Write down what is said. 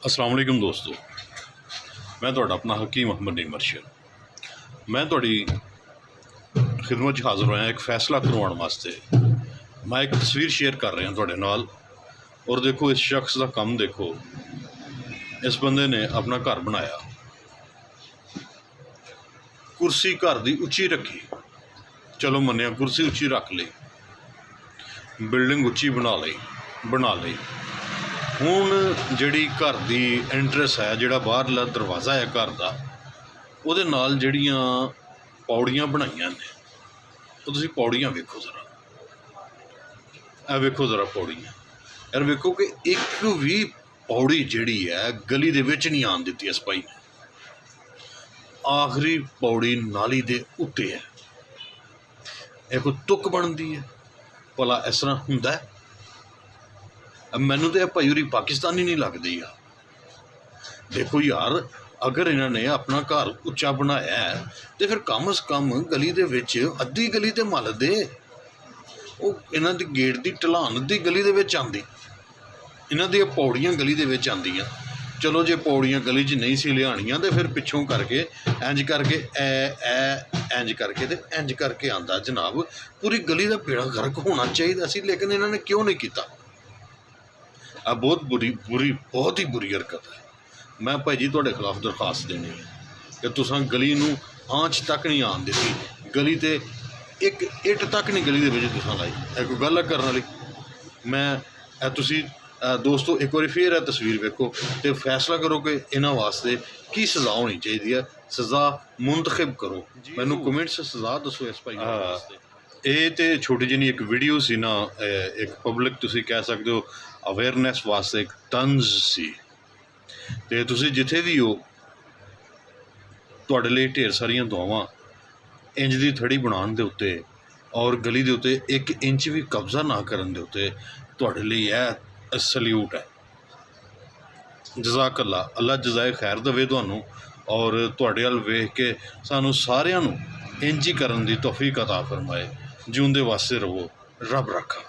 अस्सलाम वालेकुम दोस्तों, मैं तुहाडा अपना हकीम अहमद नीम अर्शद। मैं तुहाडी खिदमत च हाज़र होया एक फैसला करवाने वास्ते। मैं एक तस्वीर शेयर कर रहा तुहाडे नाल और देखो इस शख्स का काम देखो। इस बंदे ने अपना घर बनाया, कुर्सी घर की उच्ची रखी, चलो मन्निया कुर्सी उच्ची रख ली, बिल्डिंग उच्ची बना ली। हुण जिहड़ी घर की एंट्रेंस है, जिहड़ा बाहरला दरवाज़ा है घर का, उहदे नाल जिहड़ियां पौड़ियां बनाईयां ने, तो तुसीं पौड़ियां वेखो जरा, वेखो जरा पौड़ियां यार, वेखो कि एक भी पौड़ी जिहड़ी है गली दे विच नहीं आन दित्ती इस भाई ने। आखिरी पौड़ी नाली दे उत्ते है। यह कोई तुक बनती है भला? इस तरह हुंदा है? मैनू तो भाई होरी पाकिस्तानी नहीं लगती यार। देखो यार, अगर इन्होंने अपना घर उच्चा बनाया है तो फिर कम से कम गली दे विच अद्धी गली तो मल दे। इन्हां दी गेट की ढलान अद्धी गली दे विच आंदी, इन्हां दी पौड़ियां गली दे विच आंदियां। चलो जे पौड़ियां गली च नहीं सी लियाणियां तो फिर पिछों करके इंज करके इंज करके ते इंज करके आंदा जनाब। पूरी गली का बेड़ा गर्क होना चाहिए सी, लेकिन इन्होंने क्यों नहीं किया? बहुत बहुत ही बुरी हरकत है। मैं भाई जी तुहाडे खिलाफ दरखास्त देनी है कि तुसां गली नूं आंच तक नहीं आन दित्ती, गली ते एक इट तक नहीं गली दे विच तुसां लाई। कोई गल है करन वाली? मैं तुसीं दोस्तों एक बार फिर है तस्वीर वेखो तो फैसला करो कि इन्हां वास्ते की सज़ा होनी चाहिए है। सज़ा मुंतखब करो, मैनू कमेंट से सज़ा दसो इस भाई वास्ते। ये तो छोटी जी एक वीडियो सी ना, एक पब्लिक तुसीं कह सकते हो अवेयरनैस वास्ते एक तंज सी। ते तुसीं जिथे भी हो, तुहाडे लई ढेर सारियां दुआवां। इंज दी थड़ी बनाने दे उत्ते और गली दे उत्ते 1 इंच भी कब्जा ना करन दे उत्ते तुहाडे लई यह सल्यूट है। जज़ाकल्ला, अल्लाह जज़ाए खैर देवे तुहानूं, और तुहाडे अल वेख के सानूं सारिआं नूं इंज ही करन दी तौफीक अता फरमाए। जिउंदे वास्ते रहो, रब रखा।